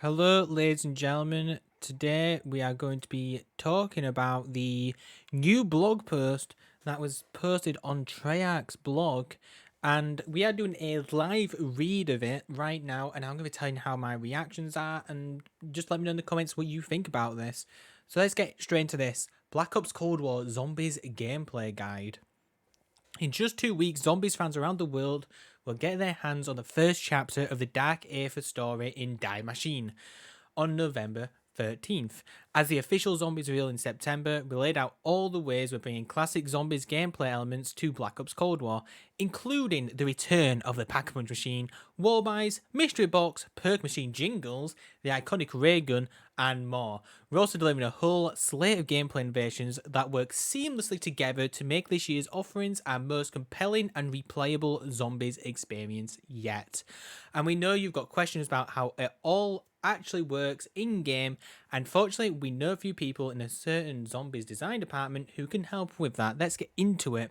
Hello, ladies and gentlemen. Today we are going to be talking about the new blog post that was posted on Treyarch's blog, and we are doing a live read of it right now. And I'm going to be telling you how my reactions are, and just let me know in the comments what you think about this. So let's get straight into this. Black Ops Cold War Zombies Gameplay Guide. In just 2 weeks, Zombies fans around the world will get their hands on the first chapter of the Dark Aether story in Die Machine on November 13th. As the official Zombies reveal in September, we laid out all the ways we're bringing classic Zombies gameplay elements to Black Ops Cold War, including the return of the Pack-a-Punch machine, wall buys, mystery box, perk machine jingles, the iconic ray gun, and more. We're also delivering a whole slate of gameplay innovations that work seamlessly together to make this year's offerings our most compelling and replayable Zombies experience yet. And we know you've got questions about how it all actually works in game, and fortunately we know a few people in a certain Zombies design department who can help with that. Let's get into it.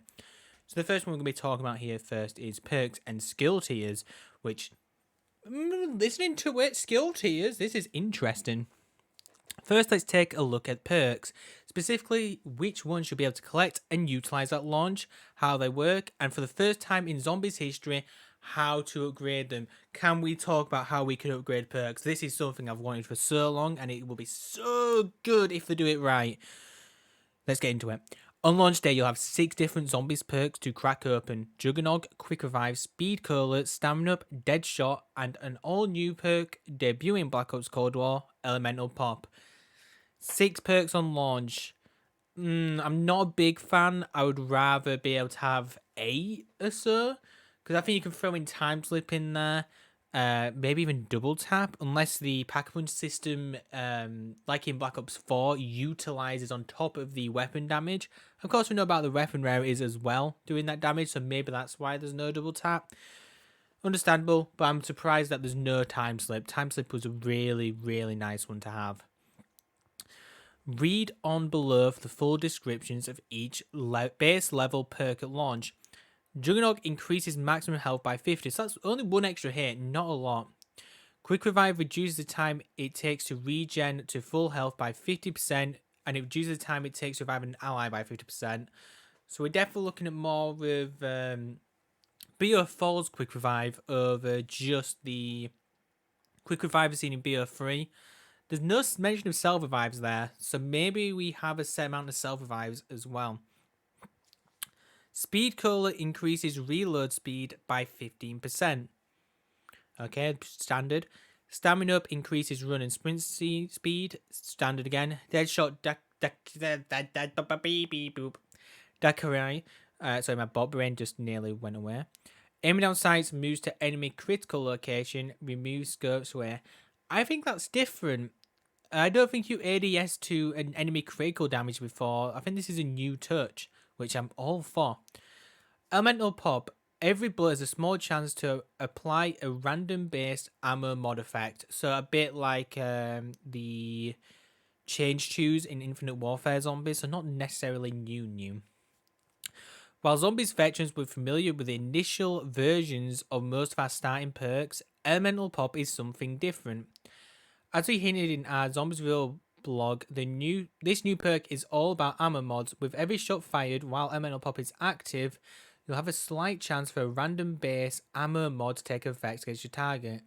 So the first one we're going to be talking about here first is perks and skill tiers, which, listening to it, skill tiers, this is interesting. First, let's take a look at perks, specifically which ones you'll be able to collect and utilize at launch, how they work, and for the first time in Zombies history, how to upgrade them. Can we talk about how we can upgrade perks? This is something I've wanted for so long, and it will be so good if they do it right. Let's get into it. On launch day, you'll have 6 different Zombies perks to crack open: Juggernog, Quick Revive, Speed Cola, Stamina Up, Dead Shot, and an all-new perk debuting Black Ops Cold War, Elemental Pop. 6 perks on launch. I'm not a big fan. I would rather be able to have 8 or so, because I think you can throw in time slip in there, maybe even double tap, unless the pack-a-punch system, like in Black Ops 4, utilizes on top of the weapon damage. Of course, we know about the weapon rarities as well doing that damage, so maybe that's why there's no double tap. Understandable, but I'm surprised that there's no time slip. Time slip was a really, really nice one to have. Read on below for the full descriptions of each base level perk at launch. Juggernog increases maximum health by 50, so that's only 1 extra hit, not a lot. Quick Revive reduces the time it takes to regen to full health by 50%, and it reduces the time it takes to revive an ally by 50%. So we're definitely looking at more with BO4's Quick Revive over just the Quick Revive seen in BO3. There's no mention of self revives there, so maybe we have a set amount of self revives as well. Speed Cola increases reload speed by 15%. Okay, standard. Stamina Up increases run and sprint speed. Standard again. Deadshot Dakarai. Sorry, my bot brain just nearly went away. Aiming down sights moves to enemy critical location. Removes scopes where. I think that's different. I don't think you ADS to an enemy critical damage before. I think this is a new touch, which I'm all for. Elemental Pop. Every bullet has a small chance to apply a random-based ammo mod effect. So a bit like the change choose in Infinite Warfare Zombies, so not necessarily new. While Zombies veterans were familiar with the initial versions of most of our starting perks, Elemental Pop is something different. As we hinted in our Zombies Real blog, this new perk is all about ammo mods. With every shot fired while Elemental Pop is active, you'll have a slight chance for a random base ammo mod to take effect against your target.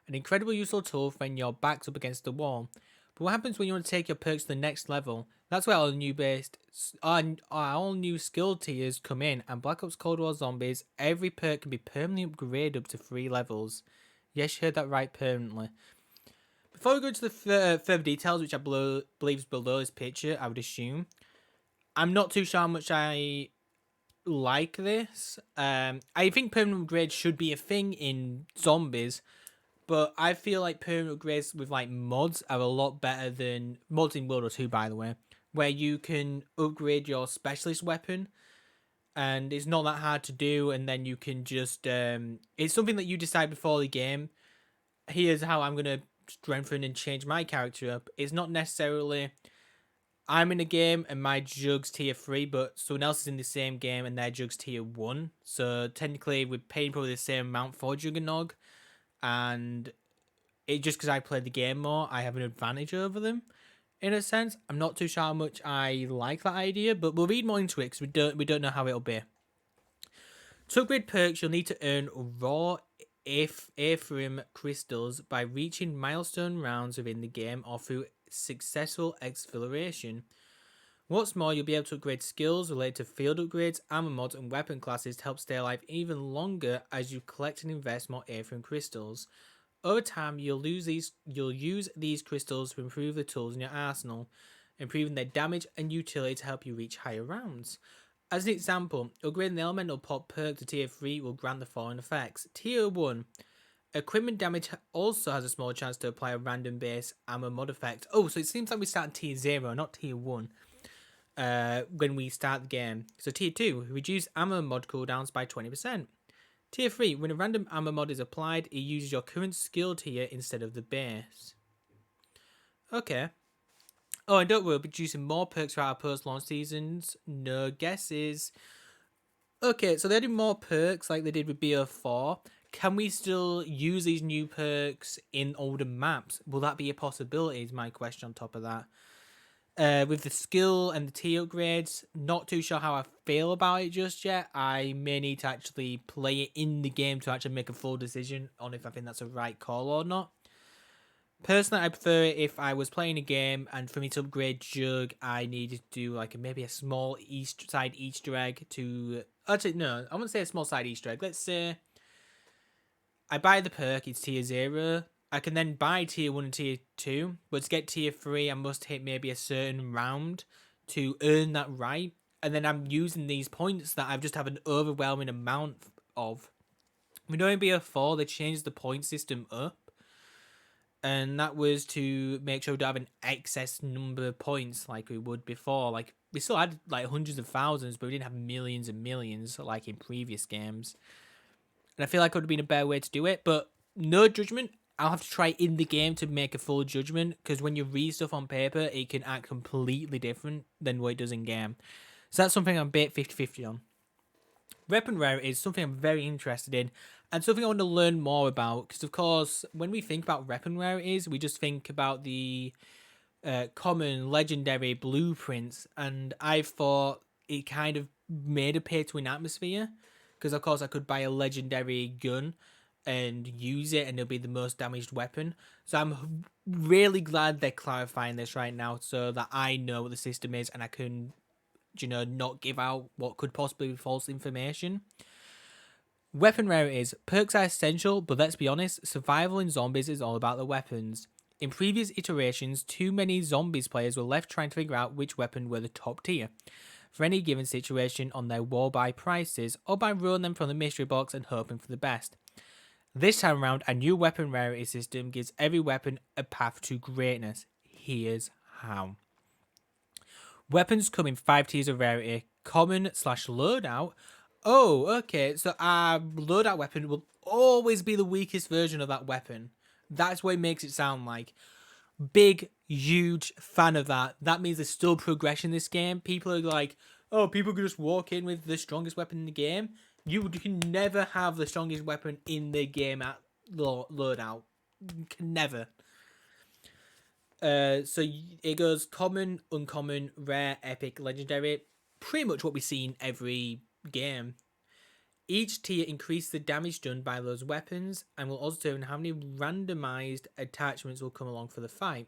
An incredibly useful tool when your back's up against the wall. But what happens when you want to take your perks to the next level? That's where all new skill tiers come in, and Black Ops Cold War Zombies, every perk can be permanently upgraded up to 3 levels. Yes, you heard that right, permanently. Before we go into the further details, which I believe is below this picture, I would assume, I'm not too sure how much I like this. I think permanent upgrades should be a thing in Zombies, but I feel like permanent upgrades with like mods are a lot better than mods in World War 2, by the way, where you can upgrade your specialist weapon, and it's not that hard to do, and then you can just it's something that you decide before the game. Here's how I'm gonna strengthen and change my character up. It's not necessarily I'm in a game and my jug's tier 3, but someone else is in the same game and their jug's tier 1. So technically we're paying probably the same amount for Juggernog, and it just because I played the game more, I have an advantage over them. In a sense, I'm not too sure how much I like that idea, but we'll read more into it because we don't know how it'll be. To upgrade perks, you'll need to earn raw Aetherium crystals by reaching milestone rounds within the game or through successful exfiltration. What's more, you'll be able to upgrade skills related to field upgrades, armor mods, and weapon classes to help stay alive even longer as you collect and invest more Aetherium crystals. Over time, you'll use these crystals to improve the tools in your arsenal, improving their damage and utility to help you reach higher rounds. As an example, upgrading the elemental pop perk to tier 3 will grant the following effects. Tier 1. Equipment damage also has a small chance to apply a random base armor mod effect. Oh, so it seems like we start at tier 0, not tier 1. When we start the game. So tier 2, reduce armor mod cooldowns by 20%. Tier 3, when a random armor mod is applied, it uses your current skill tier instead of the base. Okay. Oh, and don't worry, we'll be producing more perks for our post-launch seasons. No guesses. Okay, so they're doing more perks like they did with BO4. Can we still use these new perks in older maps? Will that be a possibility is my question on top of that. With the skill and the tier upgrades, not too sure how I feel about it just yet. I may need to actually play it in the game to actually make a full decision on if I think that's a right call or not. Personally, I prefer it if I was playing a game and for me to upgrade Jug, I needed to do like maybe a small side Easter egg to... Actually, no, I wouldn't say a small side Easter egg. Let's say I buy the perk, it's tier 0. I can then buy tier 1 and tier 2, but to get tier 3, I must hit maybe a certain round to earn that right. And then I'm using these points that I just have an overwhelming amount of. With BO4, they changed the point system up. And that was to make sure we don't have an excess number of points like we would before. Like, we still had like hundreds of thousands, but we didn't have millions and millions like in previous games. And I feel like it would have been a better way to do it, but no judgment. I'll have to try in the game to make a full judgment, because when you read stuff on paper, it can act completely different than what it does in game. So that's something I'm a bit 50-50 on. Weapon rarity is something I'm very interested in, and something I want to learn more about, because of course, when we think about weapon rarities, we just think about the common legendary blueprints, and I thought it kind of made a pay-to-win atmosphere, because of course I could buy a legendary gun and use it and it'll be the most damaged weapon. So I'm really glad they're clarifying this right now so that I know what the system is and I can, not give out what could possibly be false information. Weapon rarities. Perks are essential, but let's be honest, survival in zombies is all about the weapons. In previous iterations, too many zombies players were left trying to figure out which weapon were the top tier for any given situation on their war buy prices, or by rolling them from the mystery box and hoping for the best. This time around, a new weapon rarity system gives every weapon a path to greatness. Here's how. Weapons come in 5 tiers of rarity. Common/loadout. Oh, okay, so our loadout weapon will always be the weakest version of that weapon. That's what it makes it sound like. Big, huge fan of that. That means there's still progression in this game. People are like, oh, people can just walk in with the strongest weapon in the game. You can never have the strongest weapon in the game at loadout. You can never. So it goes common, uncommon, rare, epic, legendary. Pretty much what we see in every game. Each tier increases the damage done by those weapons and will also determine how many randomized attachments will come along for the fight.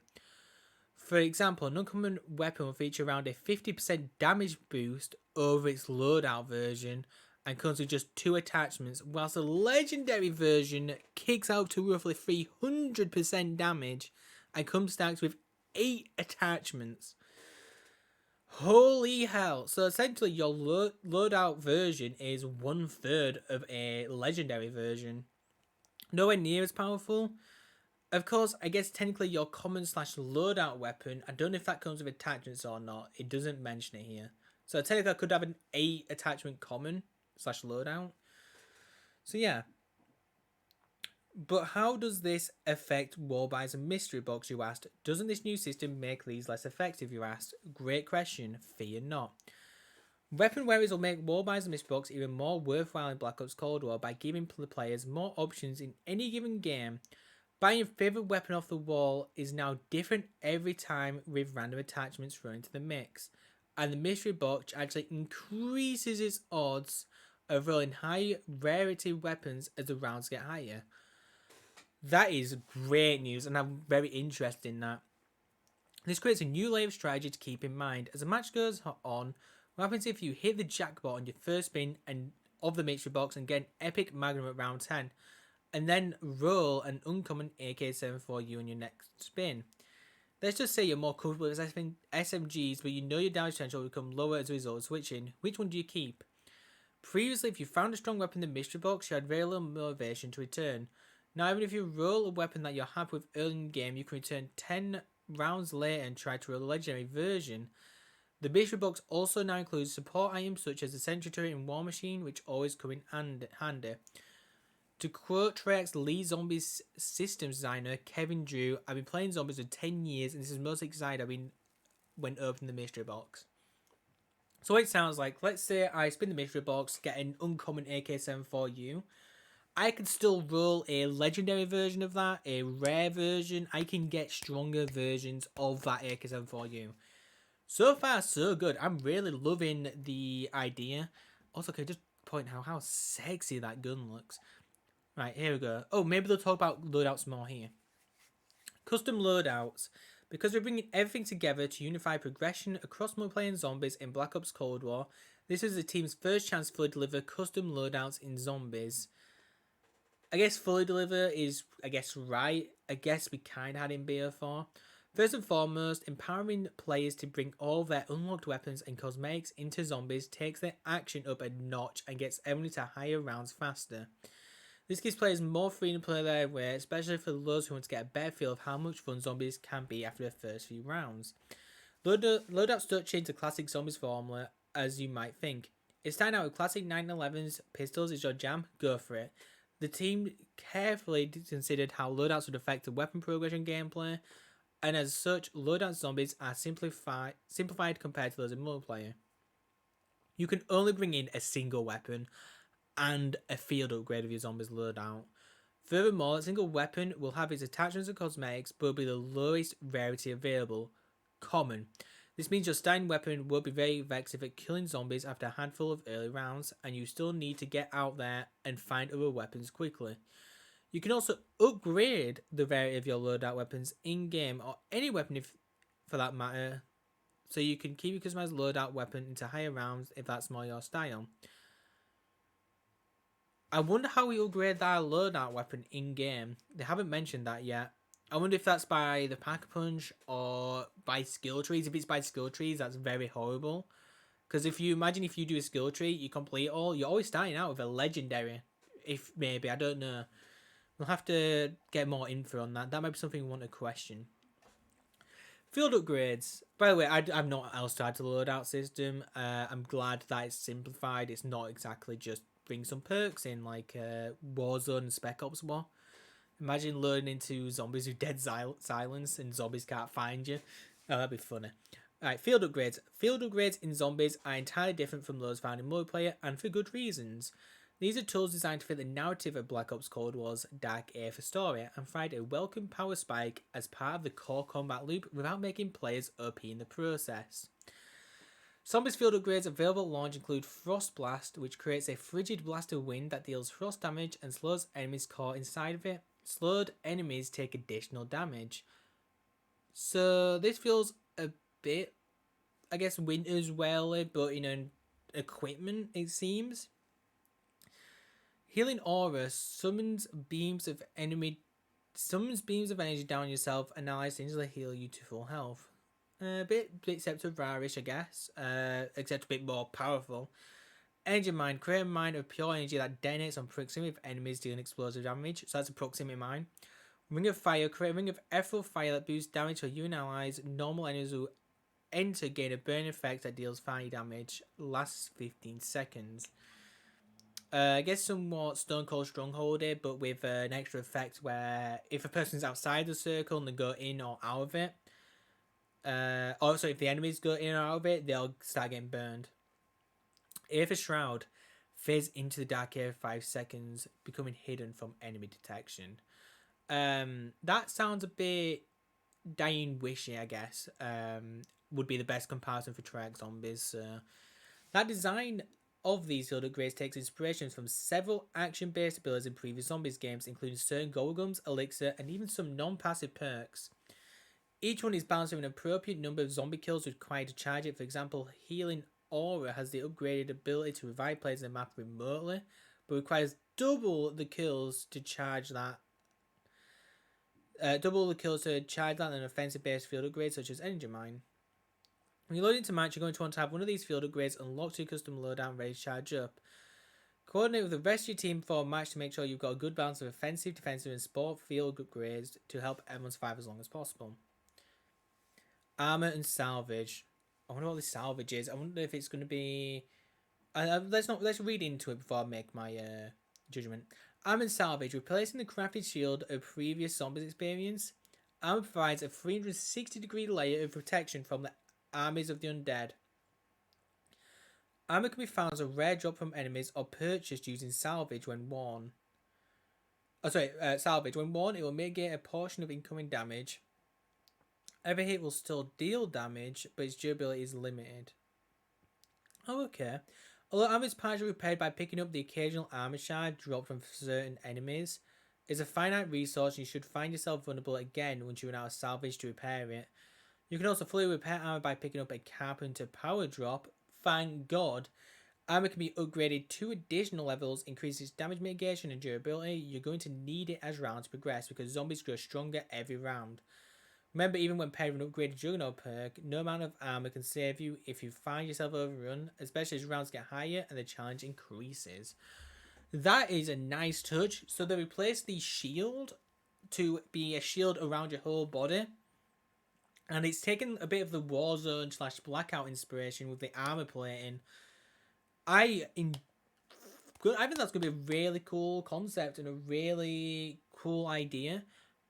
For example, an uncommon weapon will feature around a 50% damage boost over its loadout version and comes with just 2 attachments, whilst the legendary version kicks out to roughly 300% damage and comes stacked with 8 attachments. Holy hell. So essentially your loadout version is 1/3 of a legendary version. Nowhere near as powerful. Of course, I guess technically your common/loadout weapon, I don't know if that comes with attachments or not. It doesn't mention it here. So technically I could have an 8 attachment common/loadout. So yeah. But how does this affect Warbuys and Mystery Box, you asked? Doesn't this new system make these less effective, you asked? Great question. Fear not. Weapon wearers will make Warbuys and Mystery Box even more worthwhile in Black Ops Cold War by giving the players more options in any given game Buying your favourite weapon off the wall is now different every time with random attachments thrown into the mix. And the mystery box actually increases its odds of rolling high rarity weapons as the rounds get higher. That is great news, and I'm very interested in that. This creates a new layer of strategy to keep in mind. As the match goes on, what happens if you hit the jackpot on your first spin and of the mystery box and get an epic magnum at round 10, and then roll an uncommon AK-7 for you on your next spin? Let's just say you're more comfortable with SMGs, but you know your damage potential will become lower as a result of switching. Which one do you keep? Previously, if you found a strong weapon in the mystery box, you had very little motivation to return. Now, even if you roll a weapon that you're happy with early in the game, you can return 10 rounds later and try to roll a legendary version. The mystery box also now includes support items such as the sentry turret and war machine, which always come in handy. To quote Treyarch's lead zombies systems designer, Kevin Drew, "I've been playing zombies for 10 years and this is most excited I've been when opening the mystery box." So it sounds like, let's say I spin the mystery box, get an uncommon AK-7 for you. I can still roll a legendary version of that, a rare version. I can get stronger versions of that AK-7 for you. So far, so good. I'm really loving the idea. Also, can I just point out how sexy that gun looks? Right, here we go. Oh, maybe they'll talk about loadouts more here. Custom loadouts. Because we're bringing everything together to unify progression across multiplayer and zombies in Black Ops Cold War, this is the team's first chance to fully deliver custom loadouts in zombies. I guess fully deliver is, right. I guess we kind of had in BO4. First and foremost, empowering players to bring all their unlocked weapons and cosmetics into zombies takes their action up a notch and gets everyone to higher rounds faster. This gives players more freedom to play their way, especially for those who want to get a better feel of how much fun zombies can be after the first few rounds. Loadouts don't change the classic zombies formula as you might think. If starting out with classic 911's pistols is your jam, go for it. The team carefully considered how loadouts would affect the weapon progression gameplay, and as such, loadout zombies are simplified compared to those in multiplayer. You can only bring in a single weapon and a field upgrade of your zombies loadout. Furthermore, a single weapon will have its attachments and cosmetics, but will be the lowest rarity available, common. This means your starting weapon will be very effective at killing zombies after a handful of early rounds, and you still need to get out there and find other weapons quickly. You can also upgrade the variety of your loadout weapons in-game, or any weapon if, for that matter, so you can keep your customized loadout weapon into higher rounds if that's more your style. I wonder how we upgrade that loadout weapon in-game. They haven't mentioned that yet. I wonder if that's by the Pack-a-Punch or by skill trees. If it's by skill trees, that's very horrible. Because if you imagine if you do a skill tree, you complete it all, you're always starting out with a legendary. If maybe, I don't know. We'll have to get more info on that. That might be something we want to question. Field upgrades. By the way, I'm not else to add to the loadout system. I'm glad that it's simplified. It's not exactly just bring some perks in like Warzone and Spec Ops War. Imagine loading into zombies with dead silence and zombies can't find you. Oh, that'd be funny. Alright, field upgrades. Field upgrades in zombies are entirely different from those found in multiplayer, and for good reasons. These are tools designed to fit the narrative of Black Ops Cold War's Dark Aether story and provide a welcome power spike as part of the core combat loop without making players OP in the process. Zombies field upgrades available at launch include Frost Blast, which creates a frigid blast of wind that deals frost damage and slows enemies caught inside of it. Slowed enemies take additional damage. So this feels a bit, I guess, Winter's Weather, but in an equipment, it seems. Healing Aura summons beams of energy down yourself and allies to instantly heal you to full health. A bit except of rarish, I guess. Except a bit more powerful. Energy Mine. Create a mine of pure energy that detonates on proximity of enemies dealing explosive damage. So that's a proximity mine. Ring of Fire. Create a ring of ethereal fire that boosts damage for you and allies. Normal enemies who enter gain a burn effect that deals fire damage. Lasts 15 seconds. I guess somewhat Stone Cold Strongholder, but with an extra effect where if a person's outside the circle and they go in or out of it, also if the enemies go in or out of it, they'll start getting burned. Aether Shroud. Phase into the dark air for 5 seconds, becoming hidden from enemy detection. That sounds a bit dying wishy, I guess. Would be the best comparison for Treyarch zombies. That design of these field upgrades takes inspirations from several action-based abilities in previous zombies games, including certain gold gums, elixir, and even some non-passive perks. Each one is balanced with an appropriate number of zombie kills required to charge it. For example, Healing Aura has the upgraded ability to revive players in the map remotely, but requires double the kills to charge that. Double the kills to charge that than an offensive-based field upgrade such as Energy Mine. When you load into match, you're going to want to have one of these field upgrades unlocked to your custom loadout ready to charge up. Coordinate with the rest of your team for a match to make sure you've got a good balance of offensive, defensive, and sport field upgrades to help everyone survive as long as possible. Armor and salvage. I wonder what this salvage is. I wonder if it's going to be. Let's read into it before I make my judgment. Armor and salvage. Replacing the crafted shield of previous zombies experience. Armor provides a 360-degree layer of protection from the armies of the undead. Armor can be found as a rare drop from enemies or purchased using salvage when worn. Salvage. When worn, it will mitigate a portion of incoming damage. Every hit will still deal damage, but its durability is limited. Oh, okay. Although armor is partially repaired by picking up the occasional armor shard dropped from certain enemies, it's a finite resource and you should find yourself vulnerable again once you run out of salvage to repair it. You can also fully repair armor by picking up a carpenter power drop. Thank God. Armor can be upgraded 2 additional levels, increases damage mitigation and durability. You're going to need it as rounds progress because zombies grow stronger every round. Remember, even when paired with an upgraded Juggernaut perk, no amount of armor can save you if you find yourself overrun, especially as rounds get higher and the challenge increases. That is a nice touch. So they replaced the shield to be a shield around your whole body. And it's taken a bit of the Warzone / Blackout inspiration with the armor plating. I think that's going to be a really cool concept and a really cool idea.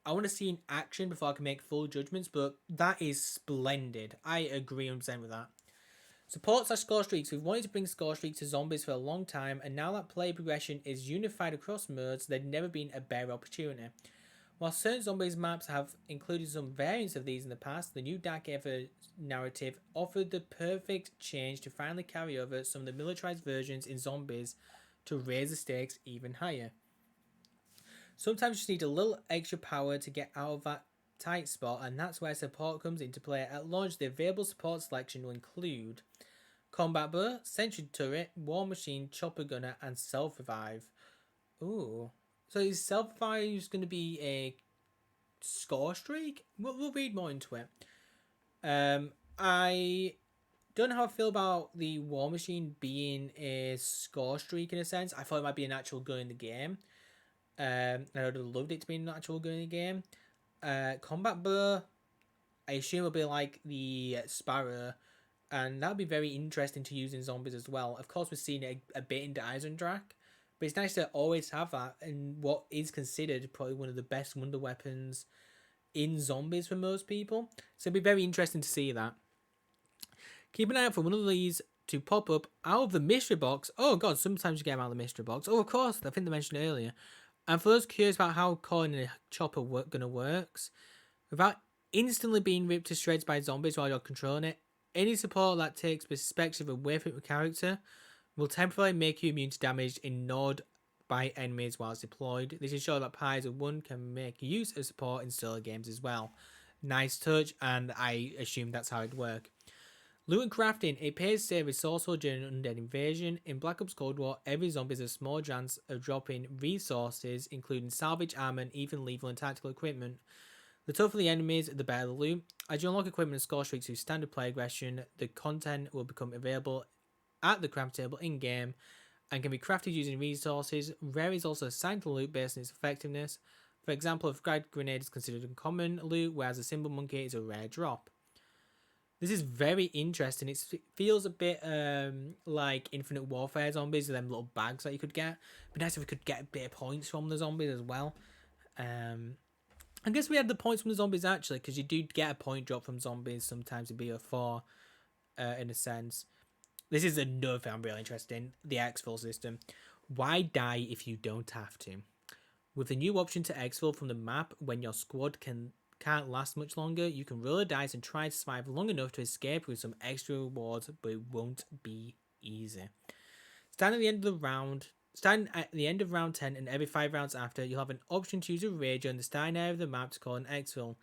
I want to see in action before I can make full judgments, but that is splendid. I agree 100% with that. Support / Scorestreaks. We've wanted to bring Scorestreaks to zombies for a long time, and now that play progression is unified across modes, there'd never been a better opportunity. While certain zombies maps have included some variants of these in the past, the new Dark Ever narrative offered the perfect change to finally carry over some of the militarized versions in zombies to raise the stakes even higher. Sometimes you just need a little extra power to get out of that tight spot, and that's where support comes into play. At launch, the available support selection will include Combat Bow, Sentry Turret, War Machine, Chopper Gunner, and Self-Revive. Ooh. So is Self-Revive going to be a score streak? We'll read more into it. I don't know how I feel about the War Machine being a score streak in a sense. I thought it might be an actual gun in the game. I would have loved it to be an actual gun in the game. Combat Bow, I assume will be like the Sparrow, and that would be very interesting to use in zombies as well. Of course, we've seen it a bit in the Eisendrache, but it's nice to always have that in what is considered probably one of the best wonder weapons in zombies for most people. So it'd be very interesting to see that. Keep an eye out for one of these to pop up out of the mystery box. Oh god, sometimes you get them out of the mystery box. Oh, of course, I think they mentioned it earlier. And for those curious about how calling a chopper gonna works, without instantly being ripped to shreds by zombies while you're controlling it, any support that takes perspective away from your character will temporarily make you immune to damage ignored by enemies whilst deployed. This ensures that Pies of 1 can make use of support in solo games as well. Nice touch, and I assume that's how it'd work. Loot and crafting. It pays to save resourceful during an undead invasion. In Black Ops Cold War, every zombie has a small chance of dropping resources, including salvage, armor, and even lethal and tactical equipment. The tougher the enemies, the better the loot. As you unlock equipment and score streaks through standard play aggression, the content will become available at the craft table in-game and can be crafted using resources. Rare is also assigned to loot based on its effectiveness. For example, a frag grenade is considered uncommon loot, whereas a symbol monkey is a rare drop. This is very interesting. It feels a bit like Infinite Warfare zombies, with them little bags that you could get. It'd be nice if we could get a bit of points from the zombies as well. I guess we had the points from the zombies actually, because you do get a point drop from zombies sometimes in BO4, in a sense. This is another thing I'm really interested in, the Exfil system. Why die if you don't have to? With the new option to exfil from the map when your squad can't last much longer, you can roll a dice and try to survive long enough to escape with some extra rewards, but it won't be easy. Starting at the end of round 10 and every 5 rounds after, you'll have an option to use a rager in the starting area of the map to call an exfil.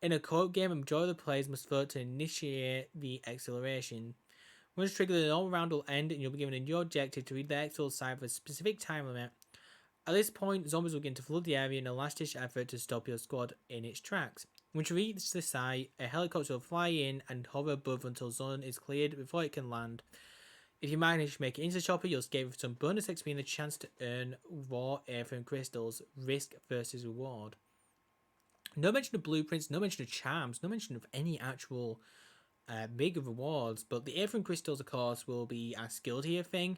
In a co-op game, a majority of the players must vote to initiate the acceleration. Once triggered, the normal round will end and you'll be given a new objective to read the exfil side for a specific time limit. At this point, zombies will begin to flood the area in a last-ditch effort to stop your squad in its tracks. Once you reach the site, a helicopter will fly in and hover above until zone is cleared before it can land. If you manage to make it into the chopper, you'll escape with some bonus XP and a chance to earn raw airframe crystals. Risk versus reward. No mention of blueprints, no mention of charms, no mention of any actual big rewards. But the airframe crystals, of course, will be a skill tier thing.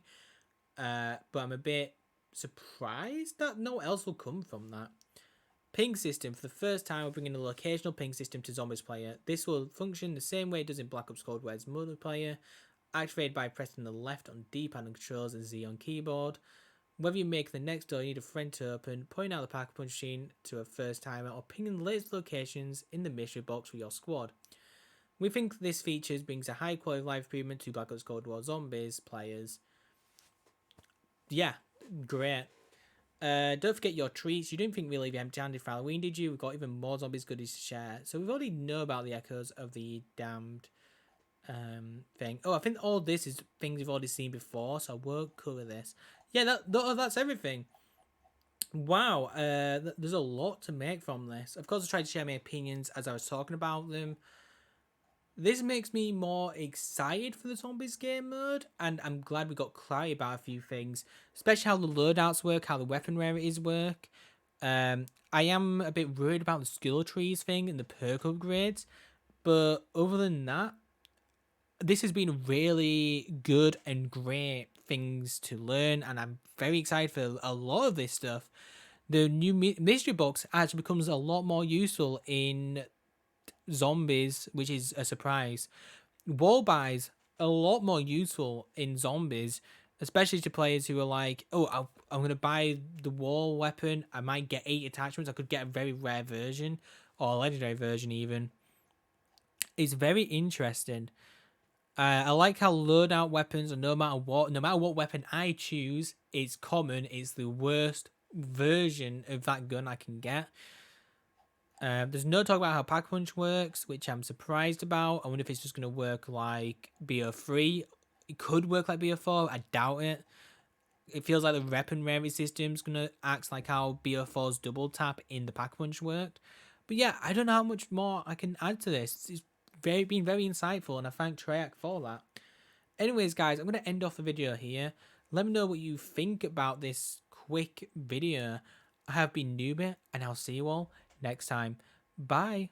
But I'm a bit surprised that no else will come from that. Ping system. For the first time, we're bringing a locational ping system to Zombies player. This will function the same way it does in Black Ops Cold War's multiplayer. Activated by pressing the left on D-pad on controls and Z on keyboard. Whether you make the next door, you need a friend to open, pointing out the pack punch machine to a first timer, or pinging the latest locations in the mystery box for your squad. We think this feature brings a high quality life improvement to Black Ops Cold War Zombies players. Yeah, great. Don't forget your treats. You didn't think we'd leave you empty-handed for Halloween, did you? We've got even more zombies goodies to share. So we've already know about the echoes of the damned thing. Oh, I think all this is things we've already seen before, so I won't cover this. Yeah, that's everything. Wow, there's a lot to make from this. Of course, I tried to share my opinions as I was talking about them. This makes me more excited for the Zombies game mode, and I'm glad we got clarity about a few things, especially how the loadouts work, how the weapon rarities work. I am a bit worried about the skill trees thing and the perk upgrades, but other than that, this has been really good and great things to learn, and I'm very excited for a lot of this stuff. The new mystery box actually becomes a lot more useful in Zombies, which is a surprise. Wall buys a lot more useful in Zombies, especially to players who are like, oh, I'm going to buy the wall weapon. I might get 8 attachments. I could get a very rare version or a legendary version even. It's very interesting. I like how loadout weapons, no matter what weapon I choose, it's common. It's the worst version of that gun I can get. There's no talk about how Pack Punch works, which I'm surprised about. I wonder if it's just going to work like BO3. It could work like BO4. I doubt it. It feels like the rep and rarity system's going to act like how BO4's double tap in the Pack Punch worked. But yeah, I don't know how much more I can add to this. It's been very insightful, and I thank Treyarch for that. Anyways, guys, I'm going to end off the video here. Let me know what you think about this quick video. I have been Noobey, and I'll see you all next time. Bye.